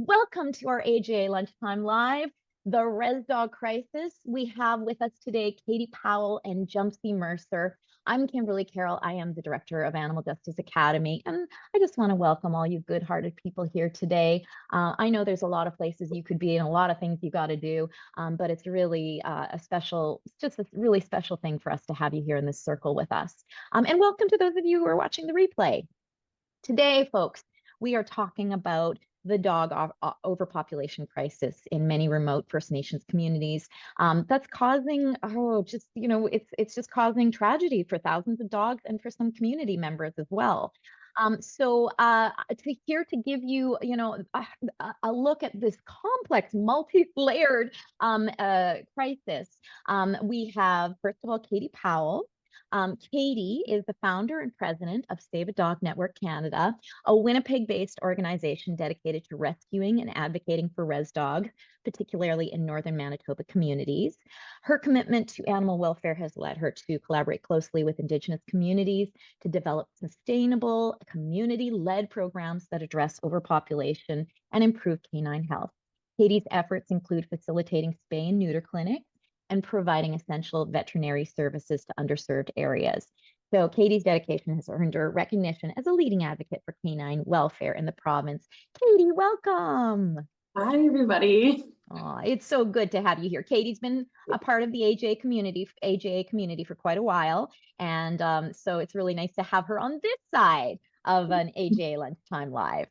Welcome to our AJA Lunchtime Live, the Res Dog Crisis. We have with us today Katie Powell and Jumpsey Mercer. I'm Kimberly Carroll. I am the Director of Animal Justice Academy, and I just want to welcome all you good-hearted people here today. I know there's a lot of places you could be and a lot of things you got to do, but it's really just a really special thing for us to have you here in this circle with us. And welcome to those of you who are watching the replay. Today, folks, we are talking about the dog overpopulation crisis in many remote First Nations communities that's causing, it's just causing tragedy for thousands of dogs and for some community members as well. To give you, a look at this complex, multi-layered crisis, we have, first of all, Katie Powell. Katie is the founder and president of Save a Dog Network Canada, a Winnipeg-based organization dedicated to rescuing and advocating for res dogs, particularly in northern Manitoba communities. Her commitment to animal welfare has led her to collaborate closely with Indigenous communities to develop sustainable, community-led programs that address overpopulation and improve canine health. Katie's efforts include facilitating spay and neuter clinics and providing essential veterinary services to underserved areas. So Katie's dedication has earned her recognition as a leading advocate for canine welfare in the province. Katie, welcome. Hi, everybody. Oh, it's so good to have you here. Katie's been a part of the AJA community for quite a while. And so it's really nice to have her on this side of an AJA Lunchtime Live.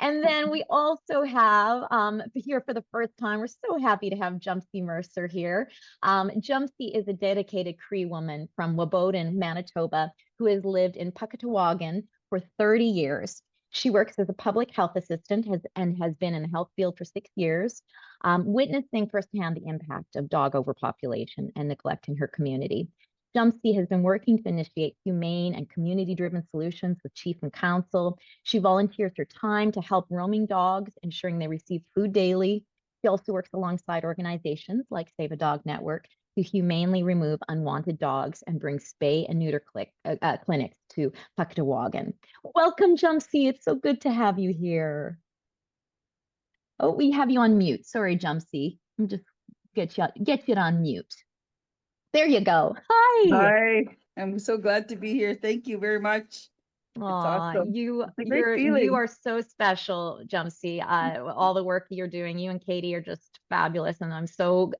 And then we also have here for the first time, we're so happy to have Jumpsey Mercer here. Jumpsey is a dedicated Cree woman from Woboden, Manitoba, who has lived in Pukatawagan for 30 years. She works as a public health assistant and has been in the health field for 6 years, witnessing firsthand the impact of dog overpopulation and neglect in her community. Jumpsey has been working to initiate humane and community-driven solutions with Chief and Council. She volunteers her time to help roaming dogs, ensuring they receive food daily. She also works alongside organizations like Save a Dog Network to humanely remove unwanted dogs and bring spay and neuter clinics to Pukatawagan. Welcome, Jumpsey. It's so good to have you here. Oh, we have you on mute. Sorry, Jumpsey. I'm just get you on mute. There you go. Hi. Hi. I'm so glad to be here. Thank you very much. Awesome. You are so special, Jumpsey. All the work you're doing, you and Katie are just fabulous. And I'm so,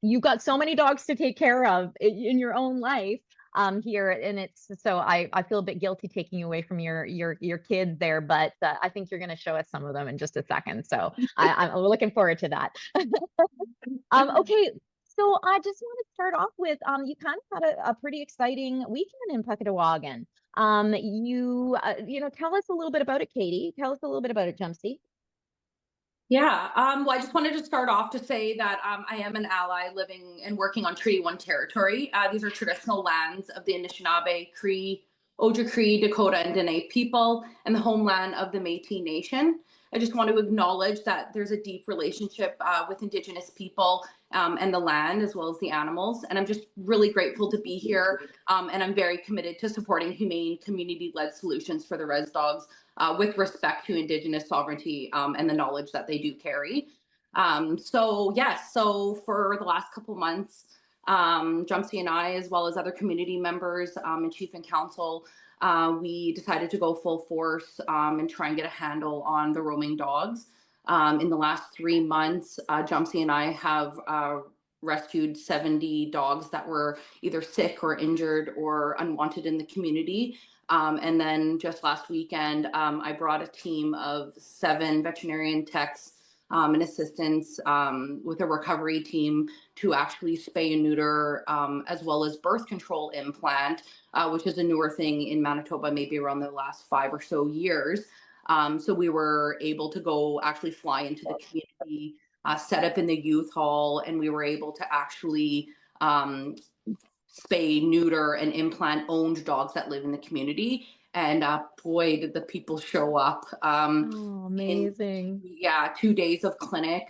you've got so many dogs to take care of in your own life here. And it's, so I feel a bit guilty taking you away from your kids there, but I think you're going to show us some of them in just a second. So I'm looking forward to that. Okay. So I just want to start off with, you kind of had a pretty exciting weekend in Pukatawagan. Tell us a little bit about it, Katie. Tell us a little bit about it, Jumpsey. Yeah, well, I just wanted to start off to say that I am an ally living and working on Treaty 1 territory. These are traditional lands of the Anishinaabe, Cree, Ojibwe, Dakota, and Dene people, and the homeland of the Métis Nation. I just want to acknowledge that there's a deep relationship with Indigenous people and the land, as well as the animals. And I'm just really grateful to be here. And I'm very committed to supporting humane, community-led solutions for the res dogs with respect to Indigenous sovereignty and the knowledge that they do carry. So for the last couple months, Jumpsey and I, as well as other community members and Chief and Council, we decided to go full force and try and get a handle on the roaming dogs. In the last 3 months, Jumpsey and I have rescued 70 dogs that were either sick or injured or unwanted in the community. And then just last weekend, I brought a team of 7 veterinarian techs and assistants with a recovery team to actually spay and neuter, as well as birth control implant, which is a newer thing in Manitoba, maybe around the last 5 or so years. So we were able to go actually fly into the community, set up in the youth hall, and we were able to actually spay, neuter, and implant owned dogs that live in the community. And boy, did the people show up. Amazing. 2 days of clinic.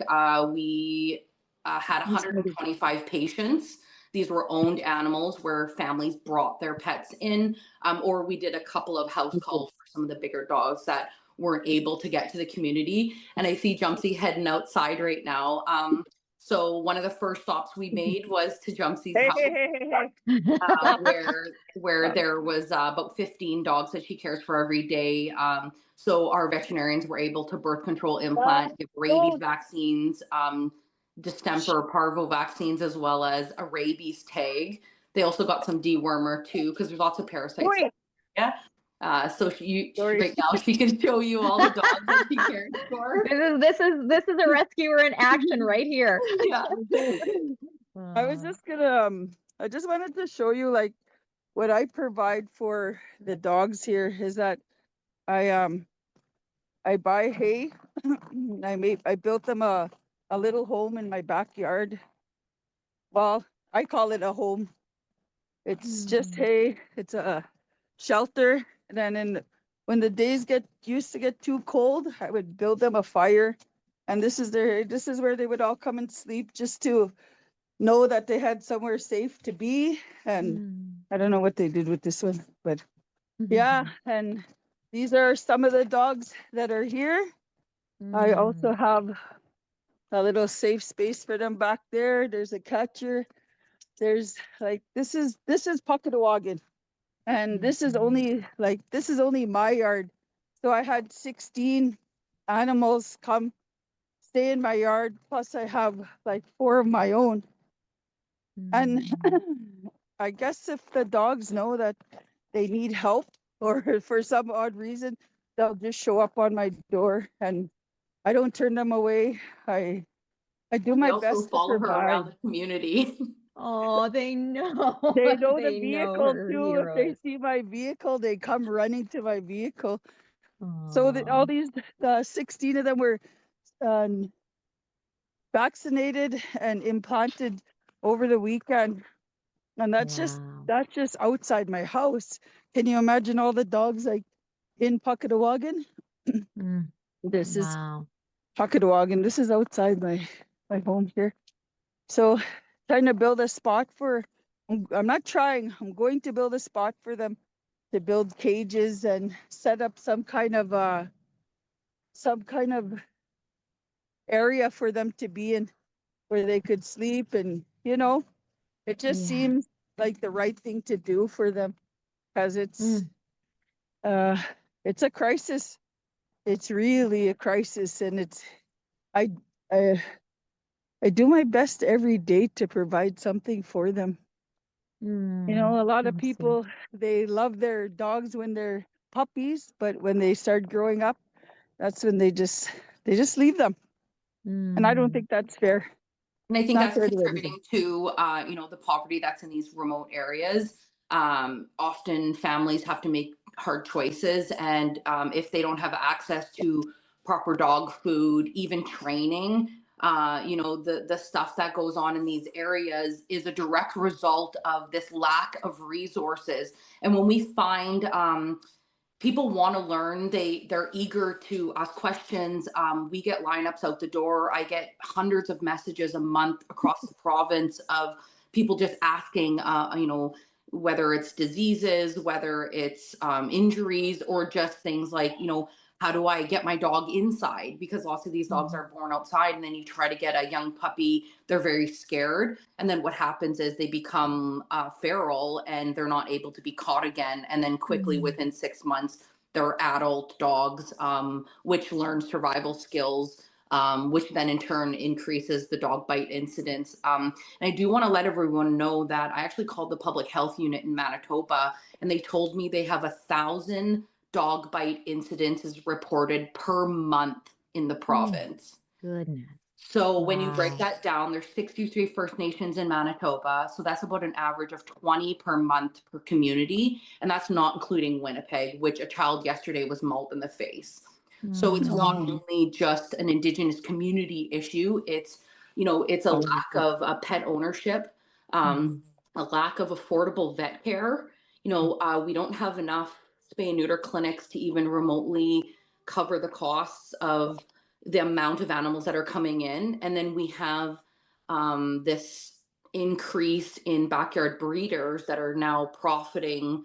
We had 125 patients. These were owned animals where families brought their pets in, or we did a couple of house calls for some of the bigger dogs that weren't able to get to the community. And I see Jumpsey heading outside right now. So one of the first stops we made was to Jumpsey's house, where there was about 15 dogs that she cares for every day. So our veterinarians were able to birth control implant, give rabies vaccines, distemper, parvo vaccines, as well as a rabies tag. They also got some dewormer too, because there's lots of parasites. Yeah. So she right now she can show you all the dogs that she cares for. This is a rescuer in action right here. Yeah. I was just gonna I just wanted to show you like what I provide for the dogs here is that I buy hay. I built them a little home in my backyard. Well, I call it a home. It's just hay. It's a shelter. And then when the days used to get too cold, I would build them a fire. And this is where they would all come and sleep, just to know that they had somewhere safe to be. And I don't know what they did with this one, but yeah. And these are some of the dogs that are here. I also have a little safe space for them back there. There's a catcher. There's like, this is Pukatawagan. And this is only my yard. So I had 16 animals come stay in my yard. Plus I have like 4 of my own. And I guess if the dogs know that they need help, or for some odd reason, they'll just show up on my door, and I don't turn them away. I do my best to also follow her around survive. the community. Oh, they know. They know the They know vehicle her too. If they heroes. see my vehicle, they come running to my vehicle. So that all these 16 of them were vaccinated and implanted over the weekend, and that's just outside my house. Can you imagine all the dogs like in Pukatawagan? This is Pukatawagan. This is outside my home here. So trying to build a spot for, I'm not trying, I'm going to build a spot for them to build cages and set up some kind of area for them to be in, where they could sleep. And it just seems like the right thing to do for them, because it's a crisis. It's really a crisis. And I do my best every day to provide something for them. A lot of people, they love their dogs when they're puppies, but when they start growing up, that's when they just leave them. And I don't think that's fair. And I think that's contributing to, the poverty that's in these remote areas. Often families have to make hard choices. And if they don't have access to proper dog food, even training, the stuff that goes on in these areas is a direct result of this lack of resources. And when we find people want to learn, they're eager to ask questions. We get lineups out the door. I get hundreds of messages a month across the province of people just asking, whether it's diseases, whether it's injuries, or just things like, how do I get my dog inside? Because lots of these dogs are born outside, and then you try to get a young puppy, they're very scared. And then what happens is they become feral, and they're not able to be caught again. And then quickly within 6 months, they're adult dogs, which learn survival skills, which then in turn increases the dog bite incidence. And I do want to let everyone know that I actually called the public health unit in Manitoba, and they told me they have 1,000 dog bite incidences reported per month in the province. Goodness. So when you break that down, there's 63 First Nations in Manitoba. So that's about an average of 20 per month per community. And that's not including Winnipeg, which a child yesterday was mauled in the face. So it's not only just an Indigenous community issue. It's, it's a lack of pet ownership, a lack of affordable vet care. We don't have enough spay and neuter clinics to even remotely cover the costs of the amount of animals that are coming in. And then we have this increase in backyard breeders that are now profiting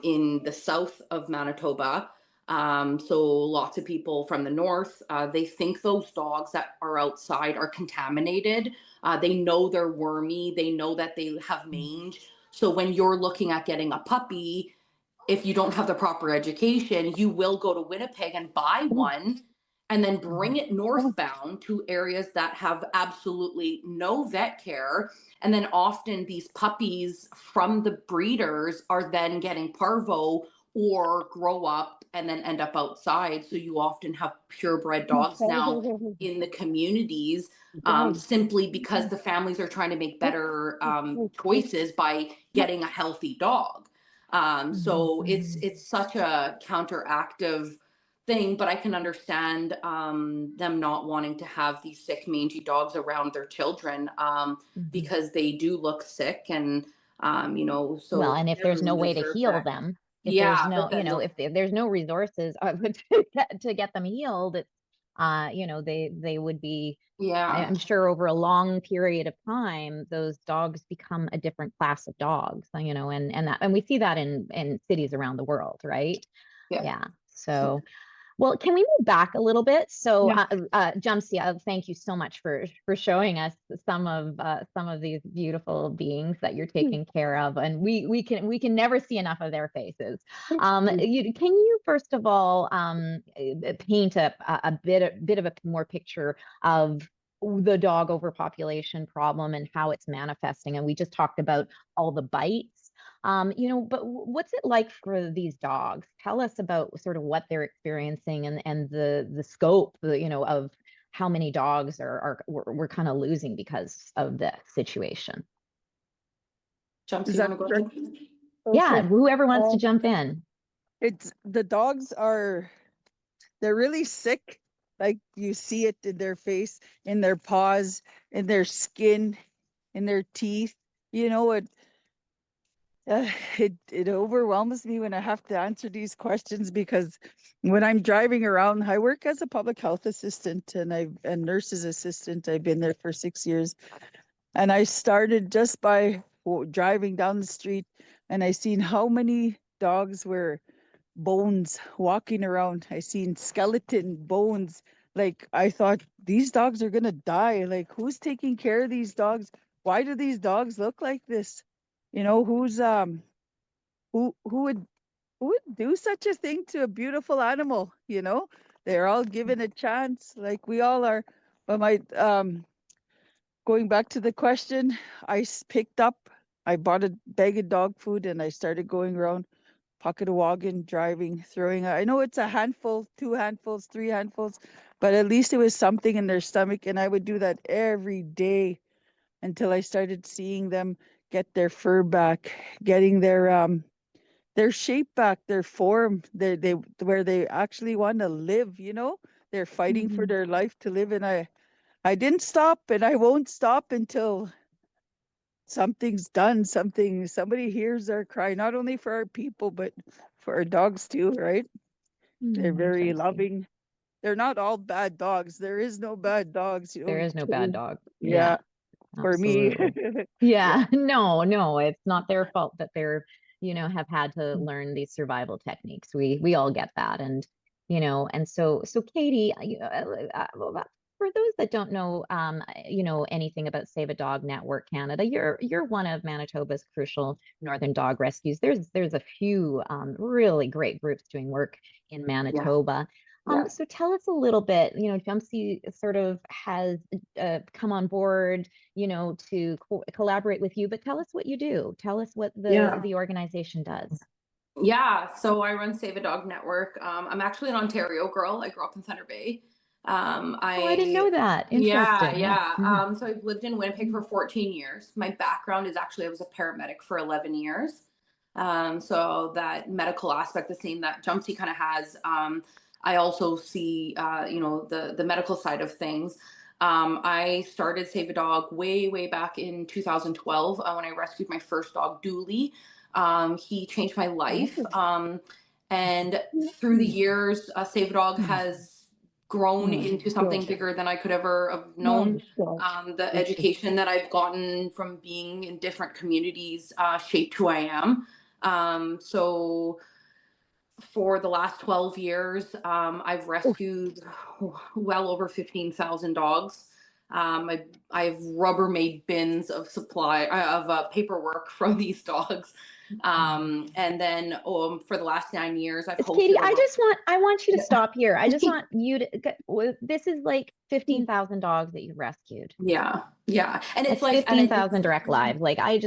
in the south of Manitoba. So lots of people from the north, they think those dogs that are outside are contaminated. They know they're wormy. They know that they have mange. So when you're looking at getting a puppy, if you don't have the proper education, you will go to Winnipeg and buy one and then bring it northbound to areas that have absolutely no vet care. And then often these puppies from the breeders are then getting parvo or grow up and then end up outside. So you often have purebred dogs now in the communities, simply because the families are trying to make better choices by getting a healthy dog. So it's such a counteractive thing, but I can understand them not wanting to have these sick, mangy dogs around their children, because they do look sick, and so Well, and if there's no way to deserve heal that. them, if there's Yeah, no, but then if there's no resources to get them healed, it's they would be, yeah, I'm sure over a long period of time, those dogs become a different class of dogs, and we see that in cities around the world, right? yeah. Yeah. So, well, can we move back a little bit? So, Yeah. Jumpsey, thank you so much for showing us some of these beautiful beings that you're taking care of, and we can never see enough of their faces. Can you first of all paint a bit of a more picture of the dog overpopulation problem and how it's manifesting? And we just talked about all the bites. But what's it like for these dogs? Tell us about sort of what they're experiencing and the scope, of how many dogs we're kind of losing because of the situation. Jumpsy, Is you that want to go correct? ahead? Yeah, Okay. whoever wants to jump in. It's the dogs they're really sick. Like you see it in their face, in their paws, in their skin, in their teeth. You know, it overwhelms me when I have to answer these questions, because when I'm driving around, I work as a public health assistant and a nurse's assistant. I've been there for 6 years, and I started just by driving down the street, and I seen how many dogs were bones walking around. I seen skeleton bones. Like I thought, these dogs are gonna die. Like, who's taking care of these dogs? Why do these dogs look like this? Who's who would do such a thing to a beautiful animal? They're all given a chance, like we all are. But my going back to the question, I bought a bag of dog food and I started going around Pukatawagan, driving, throwing. I know it's a handful, 2 handfuls, 3 handfuls, but at least it was something in their stomach. And I would do that every day until I started seeing them get their fur back, getting their shape back, their form, they where they actually want to live. They're fighting for their life to live, and I didn't stop, and I won't stop until something's done. Somebody hears our cry, not only for our people but for our dogs too, right? They're very loving. They're not all bad dogs. There is no bad dogs. There is no bad dog. Yeah, for me. Absolutely. Yeah, no, it's not their fault that have had to learn these survival techniques. We all get that. And so Katie, for those that don't know, anything about Save a Dog Network Canada, you're one of Manitoba's crucial northern dog rescues. There's a few really great groups doing work in Manitoba. So tell us a little bit, Jumpsey sort of has come on board, to collaborate with you, but tell us what you do. Tell us what the organization does. Yeah, so I run Save a Dog Network. I'm actually an Ontario girl. I grew up in Thunder Bay. I didn't know that. Yeah, Interesting. yeah. So I've lived in Winnipeg for 14 years. My background is actually I was a paramedic for 11 years. So that medical aspect, the same that Jumpsey kind of has. I also see, the medical side of things. I started Save a Dog way back in 2012 when I rescued my first dog, Dooley. He changed my life. And through the years, Save a Dog has grown into something bigger than I could ever have known. The education that I've gotten from being in different communities shaped who I am. So for the last 12 years, I've rescued well over 15,000 dogs. I've Rubbermaid bins of paperwork from these dogs. And then for the last 9 years, I've hosted. Katie, I want you to stop here. I just want you to, this is like 15,000 dogs that you rescued. Yeah. And it's like 15,000 direct live. Like I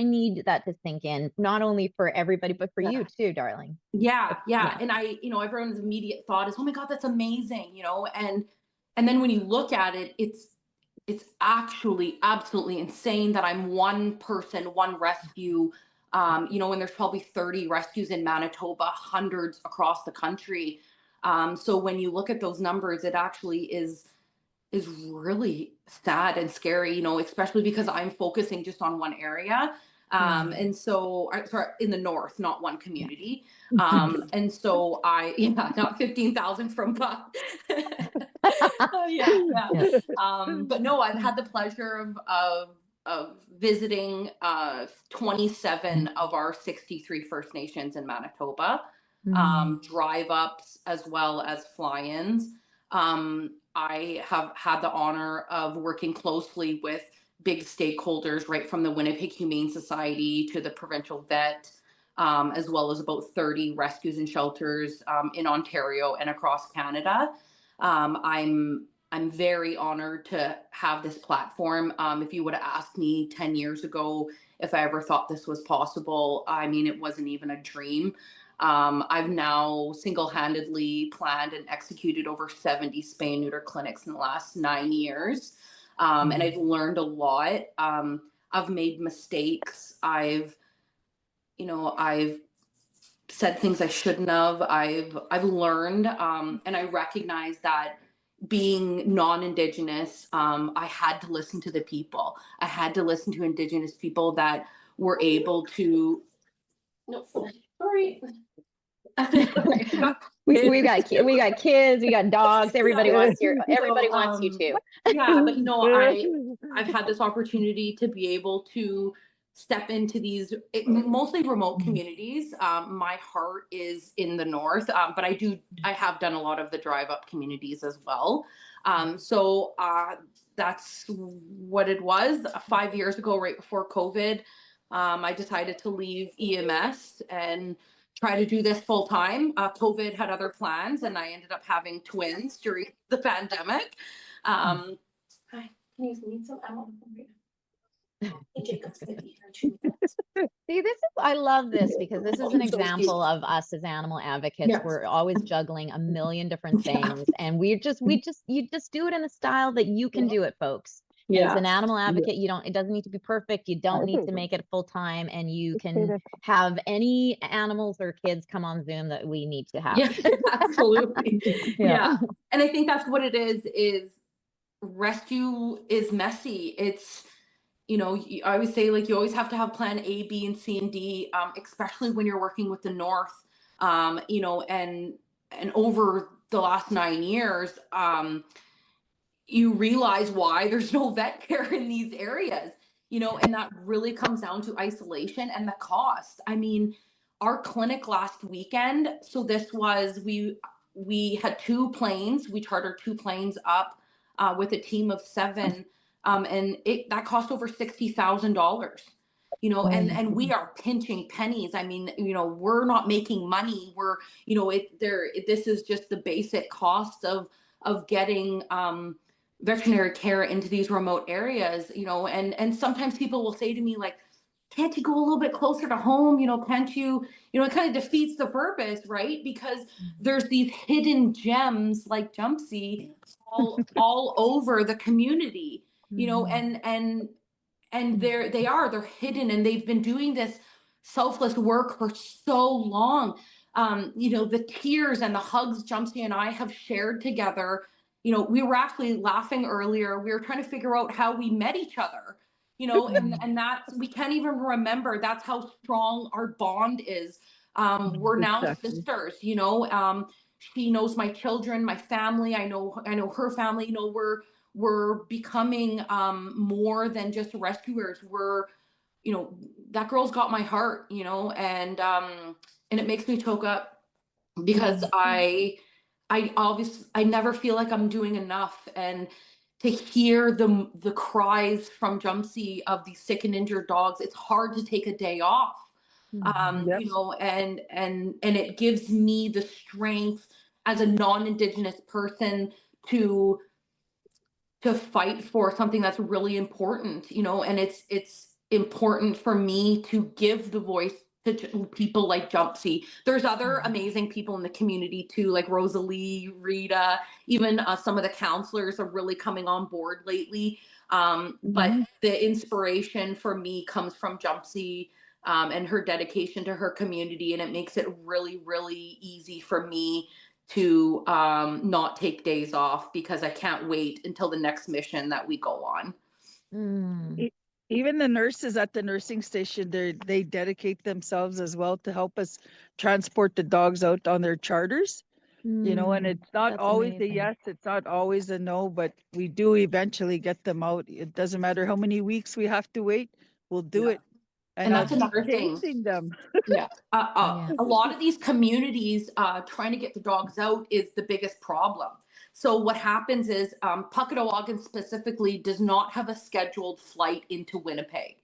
need that to sink in, not only for everybody, but for you too, darling. Yeah. And everyone's immediate thought is, oh my God, that's amazing. And then when you look at it, it's actually absolutely insane that I'm one person, one rescue, and there's probably 30 rescues in Manitoba, hundreds across the country. So when you look at those numbers, it actually is really sad and scary, especially because I'm focusing just on one area. And so in the north, not one community. And so not 15,000 from God. But no, I've had the pleasure of visiting 27 of our 63 First Nations in Manitoba, drive ups as well as fly-ins. I have had the honor of working closely with big stakeholders, right from the Winnipeg Humane Society to the provincial vet, as well as about 30 rescues and shelters in Ontario and across Canada. I'm very honored to have this platform. If you would have asked me 10 years ago if I ever thought this was possible, I mean, it wasn't even a dream. I've now single-handedly planned and executed over 70 spay and neuter clinics in the last 9 years. And I've learned a lot. I've made mistakes. I've said things I shouldn't have. I've learned, and I recognize that being non-Indigenous, I had to listen to the people. I had to listen to Indigenous people that were able to. No, sorry. we got kids, we got dogs. Everybody wants you too. But I've had this opportunity to be able to step into these mostly remote communities. My heart is in the north, but I have done a lot of the drive up communities as well. So that's what it was. 5 years ago, right before COVID, I decided to leave EMS and try to do this full time. COVID had other plans, and I ended up having twins during the pandemic. Hi, can you need some ammo? See, I love this because this is an example of us as animal advocates. Yes. We're always juggling a million different things, and you just do it in the style that you can do it, folks. As an animal advocate, it doesn't need to be perfect. You don't need to make it full time, and you can have any animals or kids come on Zoom that we need to have. Yeah, absolutely. Yeah. And I think that's what it is rescue is messy. It's, I always say, like, you always have to have plan A, B, and C, and D, especially when you're working with the North, and over the last 9 years, you realize why there's no vet care in these areas, and that really comes down to isolation and the cost. I mean, our clinic last weekend, so this was, we had 2 planes, we chartered 2 planes up with a team of 7, and that cost over $60,000, and we are pinching pennies. I mean, we're not making money. We're, this is just the basic cost of getting veterinary care into these remote areas, and sometimes people will say to me, like, can't you go a little bit closer to home? Can't you, it kind of defeats the purpose, right? Because there's these hidden gems like Jumpsey all over the community, and they're hidden, and they've been doing this selfless work for so long. The tears and the hugs Jumpsey and I have shared together. We were actually laughing earlier. We were trying to figure out how we met each other, and that's, we can't even remember. That's how strong our bond is. We're now sisters, she knows my children, my family. I know her family. We're becoming more than just rescuers. We're, that girl's got my heart, and it makes me choke up because I obviously, I never feel like I'm doing enough. And to hear the cries from Jumpsey of these sick and injured dogs, it's hard to take a day off. Yep. You know, and it gives me the strength as a non-Indigenous person to fight for something that's really important, you know. And it's important for me to give the voice to people like Jumpsey. There's other amazing people in the community too, like Rosalie, Rita, even some of the counselors are really coming on board lately. But the inspiration for me comes from Jumpsey, and her dedication to her community, and it makes it really, really easy for me to not take days off, because I can't wait until the next mission that we go on. Even the nurses at the nursing station, they dedicate themselves as well to help us transport the dogs out on their charters. You know, and it's not always a yes, it's not always a no, but we do eventually get them out. It doesn't matter how many weeks we have to wait, we'll do it. And I'll that's keep another thing. chasing them. Yeah. A lot of these communities trying to get the dogs out is the biggest problem. So what happens is Pukatawagan specifically does not have a scheduled flight into Winnipeg.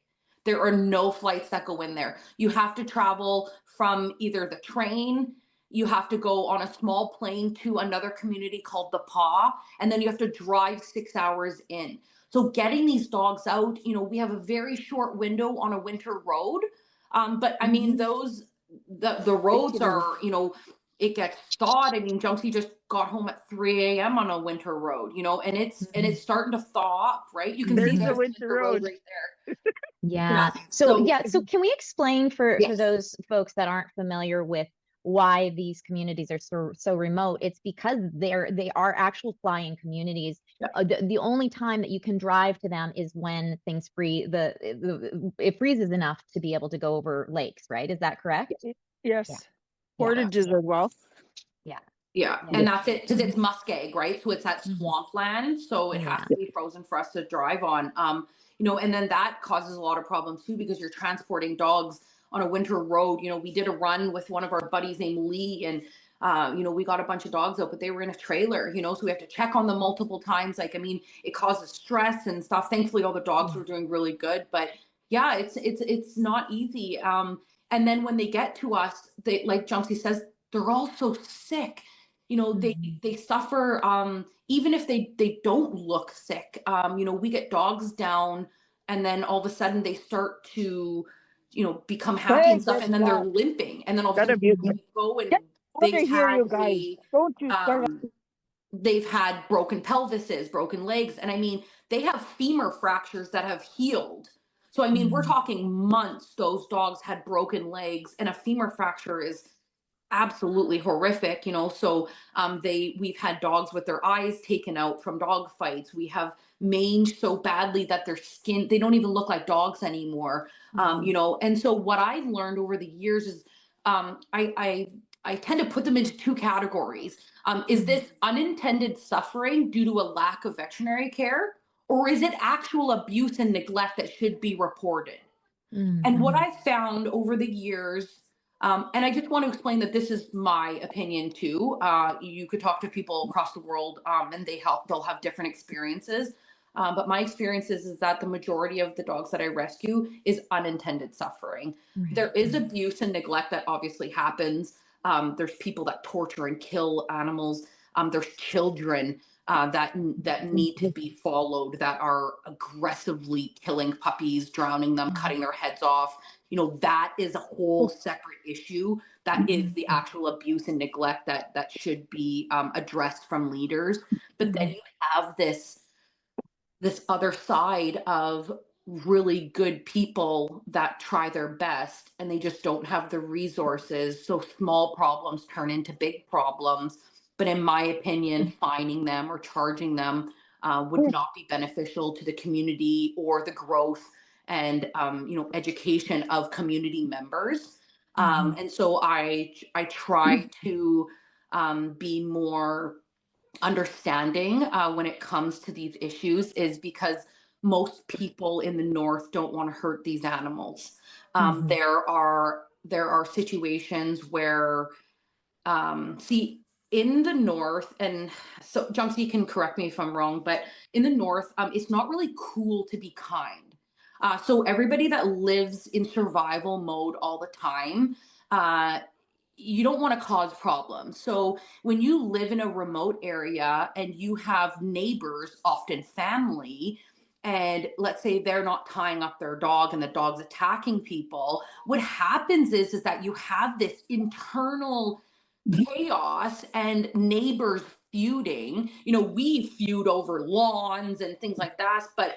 There are no flights that go in there. You have to travel from either the train, you have to go on a small plane to another community called the Paw, and then you have to drive 6 hours in. So getting these dogs out, you know, we have a very short window on a winter road. But I mean, the roads are, you know, it gets thawed. I mean, Jumpsey just got home at 3 a.m. on a winter road, you know, and it's starting to thaw up, right? You can see There's the the winter road right there. Yeah. So can we explain for those folks that aren't familiar with why these communities are so remote? It's because they are actual flying communities. The only time that you can drive to them is when things freeze. It freezes enough to be able to go over lakes, right? Is that correct? Yes. Yeah. Portages as well. Yeah, and that's it, because it's muskeg, right? So it's that swampland, so it has to be frozen for us to drive on. You know, and then that causes a lot of problems too, because you're transporting dogs on a winter road. You know, we did a run with one of our buddies named Lee, and you know, we got a bunch of dogs out, but they were in a trailer, you know, so we have to check on them multiple times. Like, I mean, it causes stress and stuff. Thankfully, all the dogs were doing really good, but yeah, it's not easy. And then when they get to us, they, like Jumpsey says, they're all so sick. You know, they suffer, even if they don't look sick. You know, we get dogs down, and then all of a sudden they start to, you know, become happy and stuff, and then they're limping, and then all of a sudden we go and they've had broken pelvises, broken legs, and I mean, they have femur fractures that have healed. So I mean, we're talking months those dogs had broken legs, and a femur fracture is absolutely horrific, you know. So we've had dogs with their eyes taken out from dog fights. We have mange so badly that their skin, they don't even look like dogs anymore. You know, and so what I learned over the years is I tend to put them into two categories. Is this unintended suffering due to a lack of veterinary care, or is it actual abuse and neglect that should be reported? And what I found over the years, and I just want to explain that this is my opinion too. You could talk to people across the world, and they'll have different experiences. But my experience is that the majority of the dogs that I rescue is unintended suffering. There is abuse and neglect that obviously happens. There's people that torture and kill animals. There's children that need to be followed, that are aggressively killing puppies, drowning them, cutting their heads off. You know, that is a whole separate issue. That is the actual abuse and neglect that should be addressed from leaders. But then you have this other side of really good people that try their best, and they just don't have the resources. So small problems turn into big problems. But in my opinion, fining them or charging them would not be beneficial to the community or the growth and you know, education of community members. And so I try to be more understanding when it comes to these issues, is because most people in the north don't want to hurt these animals. There are situations where See, in the north, and so Jumpsy can correct me if I'm wrong, but in the north, it's not really cool to be kind. So everybody that lives in survival mode all the time, uh, you don't want to cause problems. So when you live in a remote area and you have neighbors, often family, and let's say they're not tying up their dog and the dog's attacking people, what happens is that you have this internal chaos and neighbors feuding. You know, we feud over lawns and things like that, but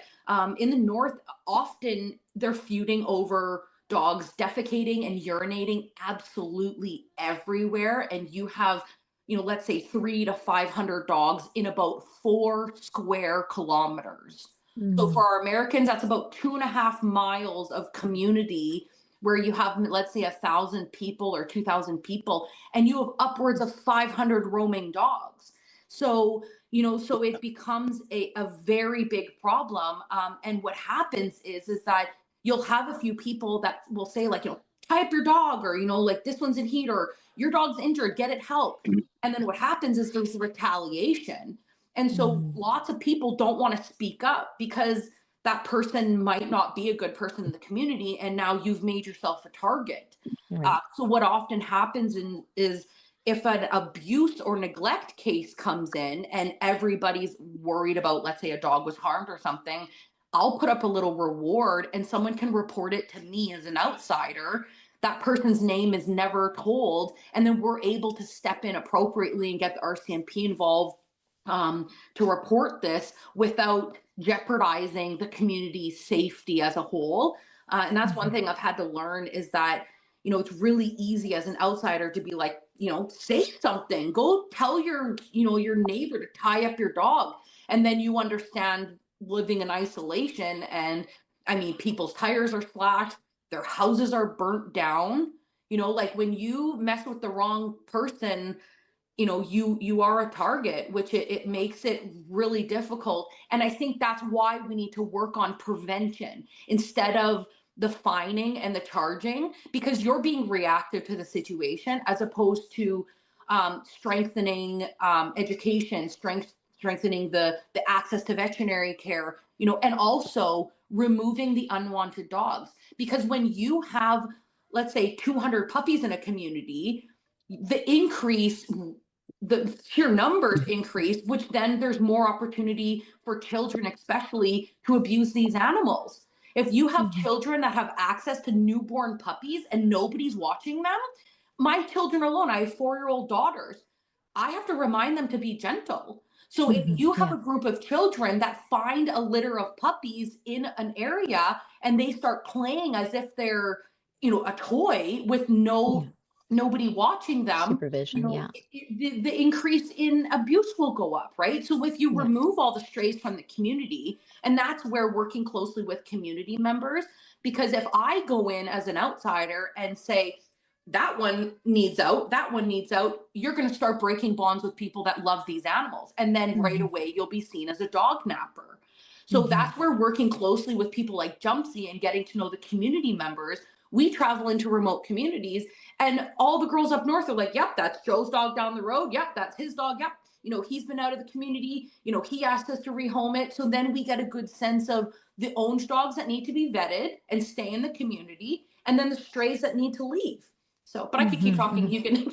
in the north, often they're feuding over dogs defecating and urinating absolutely everywhere. And you have, you know, let's say 300 to 500 dogs in about 4 square kilometers. So for our Americans, that's about 2.5 miles of community where you have, let's say, 1,000 people or 2,000 people, and you have upwards of 500 roaming dogs. So, you know, so it becomes a very big problem. And what happens is that you'll have a few people that will say, like, you know, tie up your dog, or, you know, like, this one's in heat, or your dog's injured, get it help. And then what happens is there's retaliation. And so lots of people don't want to speak up because that person might not be a good person in the community, and now you've made yourself a target. Right. So what often happens is if an abuse or neglect case comes in and everybody's worried about, let's say, a dog was harmed or something, I'll put up a little reward and someone can report it to me as an outsider. That person's name is never told, and then we're able to step in appropriately and get the RCMP involved, to report this without jeopardizing the community's safety as a whole. And that's one thing I've had to learn, is that, you know, it's really easy as an outsider to be like, you know, say something, go tell your, you know, your neighbor to tie up your dog. And then you understand living in isolation. And I mean, people's tires are slashed, their houses are burnt down. You know, like, when you mess with the wrong person, you know, you are a target, which it makes it really difficult. And I think that's why we need to work on prevention instead of the fining and the charging, because you're being reactive to the situation as opposed to strengthening education, strengthening the access to veterinary care, you know, and also removing the unwanted dogs. Because when you have, let's say, 200 puppies in a community, the sheer numbers increase, which then there's more opportunity for children, especially, to abuse these animals. If you have children that have access to newborn puppies and nobody's watching them, my children alone, I have 4-year-old daughters, I have to remind them to be gentle. So if you have a group of children that find a litter of puppies in an area and they start playing as if they're, you know, a toy with nobody watching them, Supervision, you know, the increase in abuse will go up, right? So if you remove all the strays from the community, and that's where working closely with community members, because if I go in as an outsider and say, that one needs out, that one needs out, you're going to start breaking bonds with people that love these animals. And then right away, you'll be seen as a dog napper. So that's where working closely with people like Jumpsey and getting to know the community members. We travel into remote communities, and all the girls up north are like, yep, that's Joe's dog down the road. Yep, that's his dog. Yep. You know, he's been out of the community. You know, he asked us to rehome it. So then we get a good sense of the owned dogs that need to be vetted and stay in the community, and then the strays that need to leave. So, but I could keep talking. You can.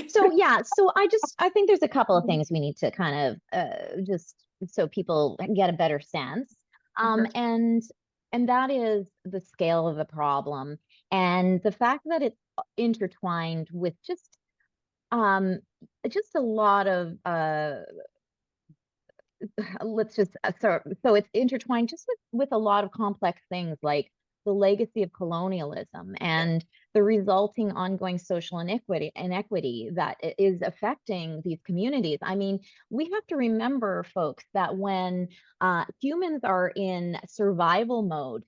So yeah, so I think there's a couple of things we need to kind of just so people get a better sense. And that is the scale of the problem and the fact that it's intertwined with just a lot of let's just so it's intertwined just with a lot of complex things like the legacy of colonialism and the resulting ongoing social inequity that is affecting these communities. I mean, we have to remember, folks, that when humans are in survival mode,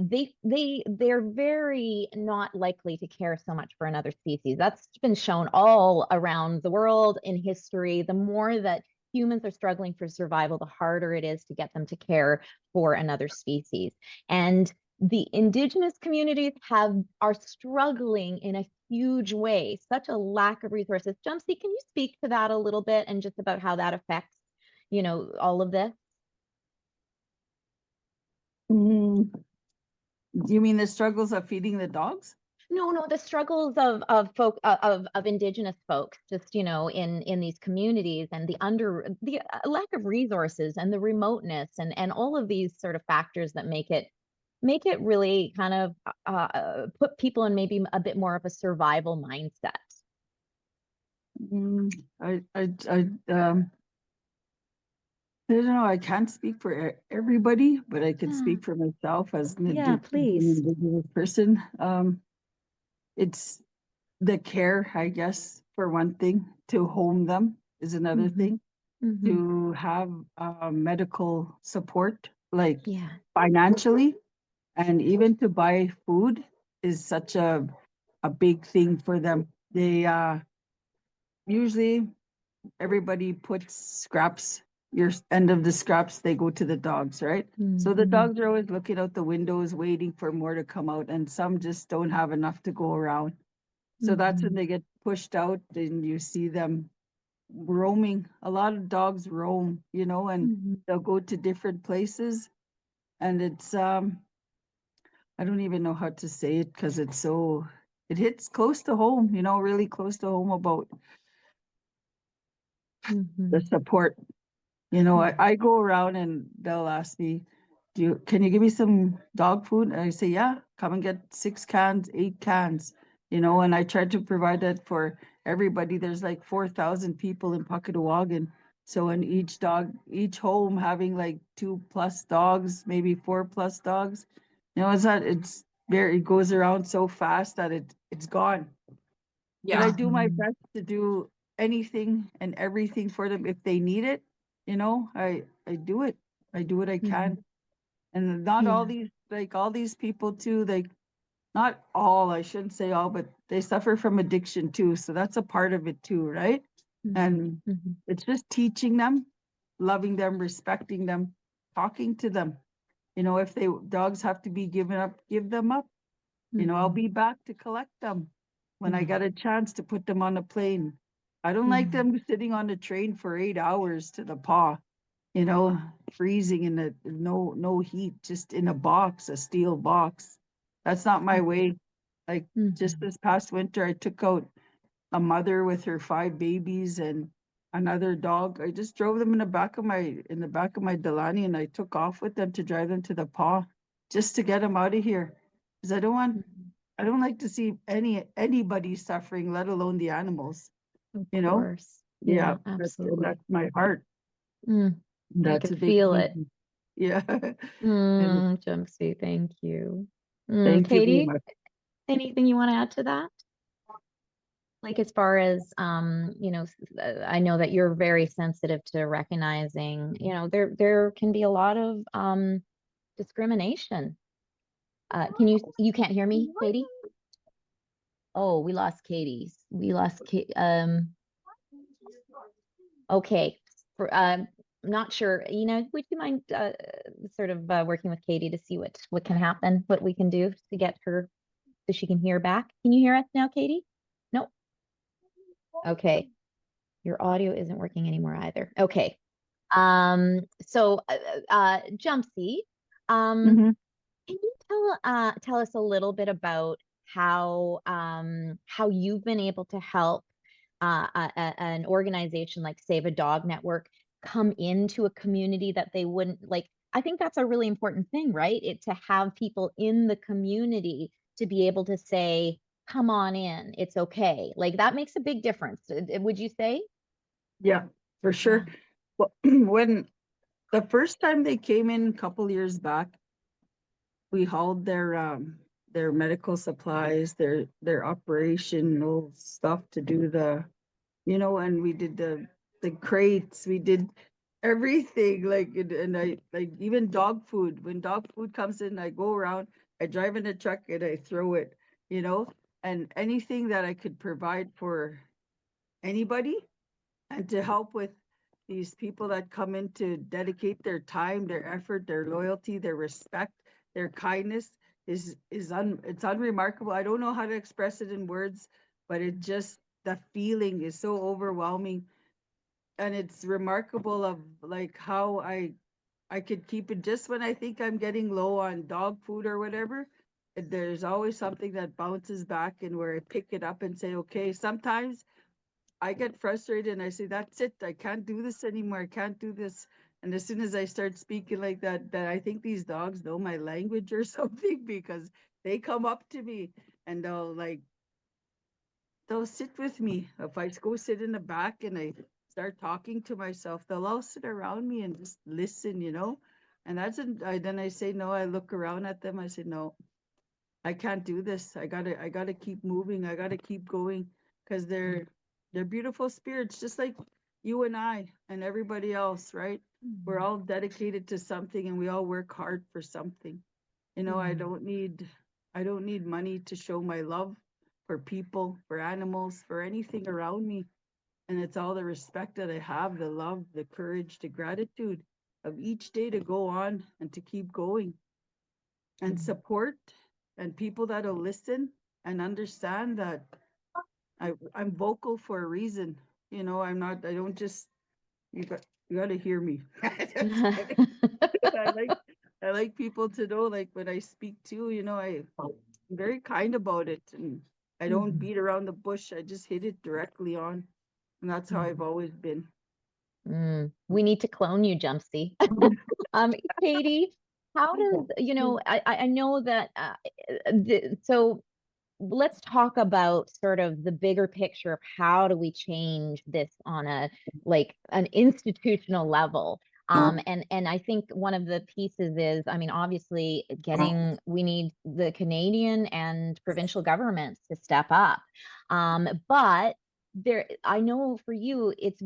they're very not likely to care so much for another species. That's been shown all around the world in history. The more that humans are struggling for survival, the harder it is to get them to care for another species. And the indigenous communities are struggling in a huge way, such a lack of resources. Jumpsy, can you speak to that a little bit and just about how that affects, all of this? Mm, you mean the struggles of feeding the dogs? No, the struggles of folk of indigenous folks, just in these communities, and the lack of resources and the remoteness and all of these sort of factors that make it really kind of put people in maybe a bit more of a survival mindset. Mm, I don't know. I can't speak for everybody, but I can Yeah. speak for myself as an Yeah, please. individual person. It's the care, I guess, for one thing. To home them is another thing. To have medical support, like Yeah. financially, and even to buy food is such a big thing for them. They usually everybody puts scraps, your end of the scraps, they go to the dogs, right? So the dogs are always looking out the windows, waiting for more to come out, and some just don't have enough to go around. So that's when they get pushed out, and you see them roaming. A lot of dogs roam, and they'll go to different places. And it's I don't even know how to say it because it hits close to home, really close to home about the support. I go around and they'll ask me, can you give me some dog food? And I say, yeah, come and get 6 cans, 8 cans, and I try to provide that for everybody. There's like 4,000 people in Pukatawagan. So in each home having like 2+ dogs, maybe 4+ dogs, it goes around so fast that it's gone. But I do my best to do anything and everything for them if they need it. I do it. I do what I can. And not all these people too, not all, I shouldn't say all, but they suffer from addiction too. So that's a part of it too, right? And it's just teaching them, loving them, respecting them, talking to them. If dogs have to be given up, give them up. I'll be back to collect them when I get a chance to put them on a plane. I don't like them sitting on the train for 8 hours to the paw, freezing in the no heat, just in a box, a steel box. That's not my way. Like just this past winter, I took out a mother with her 5 babies and another dog. I just drove them in the back of my Delaney, and I took off with them to drive them to the paw just to get them out of here. Because I don't like to see anybody suffering, let alone the animals. Of You know? course. Yeah, absolutely. That's my heart. I That's a could big feel it. thing. Yeah. And Jumpsy, thank you. thank you very Katie, much. anything you want to add to that? Like as far as I know that you're very sensitive to recognizing, there can be a lot of discrimination. You can't hear me, Katie? Oh, we lost Katie. Okay. Not sure. Would you mind sort of working with Katie to see what can happen, what we can do to get her so she can hear back? Can you hear us now, Katie? Nope. Okay. Your audio isn't working anymore either. Okay. So Jumpsy, Mhm. can you tell us a little bit about how you've been able to help an organization like Save a Dog Network come into a community that they wouldn't like? I think that's a really important thing, right? To have people in the community to be able to say, come on in, it's okay. Like that makes a big difference. Would you say? Yeah, for sure. Well, when the first time they came in a couple years back, we hauled their medical supplies, their operational stuff to do and we did the crates, we did everything, like, and I like even dog food. When dog food comes in, I go around, I drive in a truck and I throw it, and anything that I could provide for anybody and to help with these people that come in to dedicate their time, their effort, their loyalty, their respect, their kindness. it's unremarkable. I don't know how to express it in words, but it just, the feeling is so overwhelming. And it's remarkable of like how I could keep it just when I think I'm getting low on dog food or whatever. There's always something that bounces back and where I pick it up and say, okay, sometimes I get frustrated and I say, that's it. I can't do this anymore. I can't do this. And as soon as I start speaking like that, that I think these dogs know my language or something, because they come up to me and they'll sit with me. If I go sit in the back and I start talking to myself, they'll all sit around me and just listen, you know? And then I say, no, I look around at them. I say, no, I can't do this. I gotta keep moving. I gotta keep going, because they're beautiful spirits, just like you and I and everybody else, right? We're all dedicated to something and we all work hard for something. You know, I don't need money to show my love for people, for animals, for anything around me. And it's all the respect that I have, the love, the courage, the gratitude of each day to go on and to keep going, and support, and people that'll listen and understand that I'm vocal for a reason. You know, I don't just, you got to hear me. I like I like people to know, like when I speak to, you know, I'm very kind about it, and I don't beat around the bush. I just hit it directly on. And that's how I've always been. We need to clone you, Jumpsey. Katie, how does, you know, I know that, so let's talk about sort of the bigger picture of how do we change this on a, like an institutional level. And I think one of the pieces is, I mean, obviously we need the Canadian and provincial governments to step up. But I know for you, it's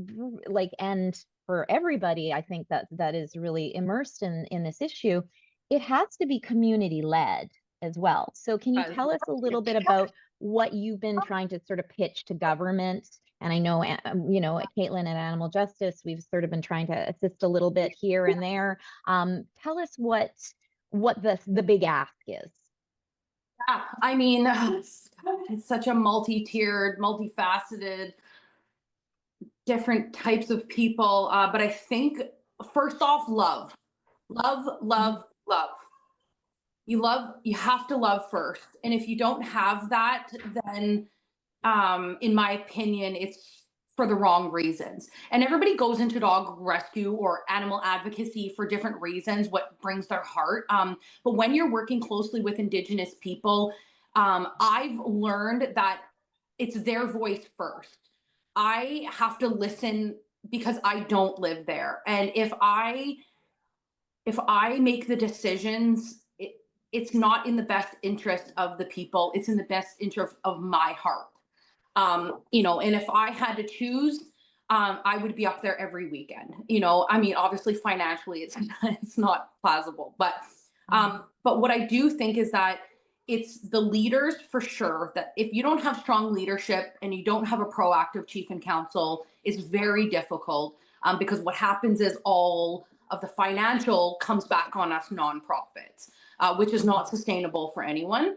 like, and for everybody, I think that is really immersed in this issue, it has to be community led as well. So can you tell us a little bit about what you've been trying to sort of pitch to government? And I know, you know, Caitlin and Animal Justice, we've sort of been trying to assist a little bit here and there. Tell us what the big ask is. Yeah, I mean, it's such a multi-tiered, multifaceted, different types of people. But I think first off, love. You have to love first. And if you don't have that, then in my opinion, it's for the wrong reasons. And everybody goes into dog rescue or animal advocacy for different reasons, what brings their heart. But when you're working closely with Indigenous people, I've learned that it's their voice first. I have to listen because I don't live there. And if I make the decisions, it's not in the best interest of the people. It's in the best interest of my heart. You know, and if I had to choose, I would be up there every weekend. You know, I mean, obviously financially, it's not plausible, but what I do think is that it's the leaders for sure, that if you don't have strong leadership and you don't have a proactive chief and council, it's very difficult, because what happens is all of the financial comes back on us nonprofits, which is not sustainable for anyone.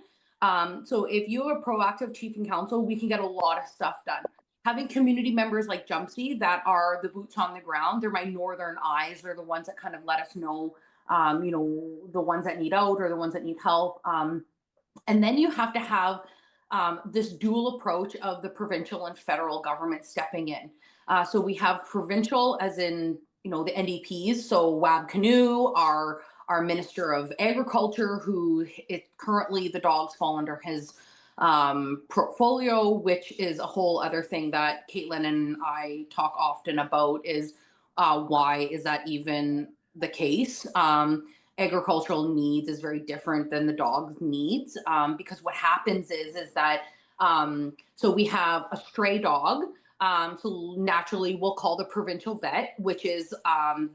So if you have a proactive chief and council, we can get a lot of stuff done. Having community members like Jumpsey that are the boots on the ground, they're my northern eyes. They're the ones that kind of let us know, you know, the ones that need out or the ones that need help. And then you have to have this dual approach of the provincial and federal government stepping in. So we have provincial, as in, you know, the NDPs. So Wab Canoe, our Minister of Agriculture, who currently the dogs fall under his portfolio, which is a whole other thing that Caitlin and I talk often about, is why is that even the case? Agricultural needs is very different than the dog's needs, because what happens is that so we have a stray dog. So naturally we'll call the provincial vet, which is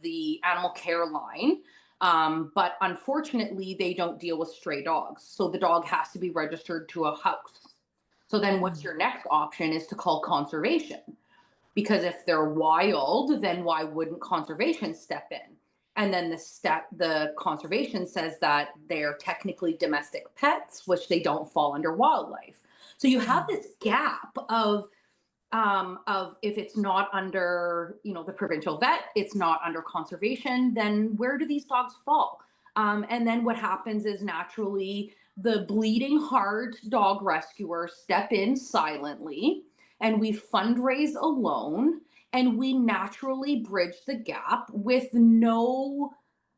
the animal care line. But unfortunately, they don't deal with stray dogs. So the dog has to be registered to a house. So then what's your next option is to call conservation. Because if they're wild, then why wouldn't conservation step in? And then the conservation says that they're technically domestic pets, which they don't fall under wildlife. So you have this gap of if it's not under, the provincial vet, it's not under conservation, then where do these dogs fall? And then what happens is naturally the bleeding heart dog rescuers step in silently, and we fundraise alone, and we naturally bridge the gap with no